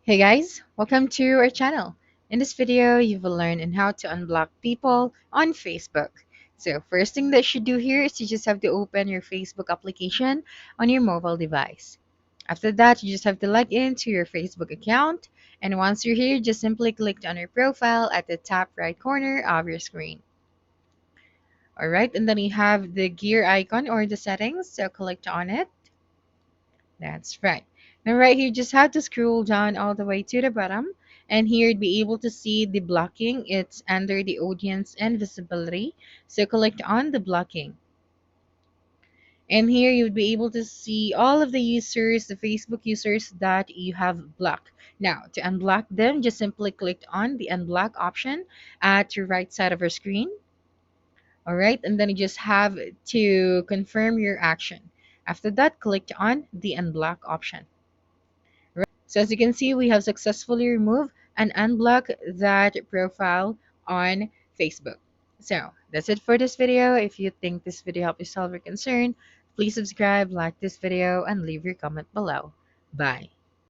Hey guys, welcome to our channel. In this video, you will learn on how to unblock people on Facebook. So first thing that you should do here is you just have to open your Facebook application on your mobile device. After that, you just have to log in to your Facebook account. And once you're here, just simply click on your profile at the top right corner of your screen. Alright, and then you have the gear icon or the settings, so click on it. That's right. Now right here, just have to scroll down all the way to the bottom. And here you'd be able to see the blocking. It's under the audience and visibility. So click on the blocking. And here you'd be able to see all of the users, the Facebook users that you have blocked. Now, to unblock them, just simply click on the unblock option at your right side of your screen. All right, and then you just have to confirm your action. After that, click on the unblock option. So as you can see, we have successfully removed and unblocked that profile on Facebook. So that's it for this video. If you think this video helped you solve your concern, please subscribe, like this video, and leave your comment below. Bye.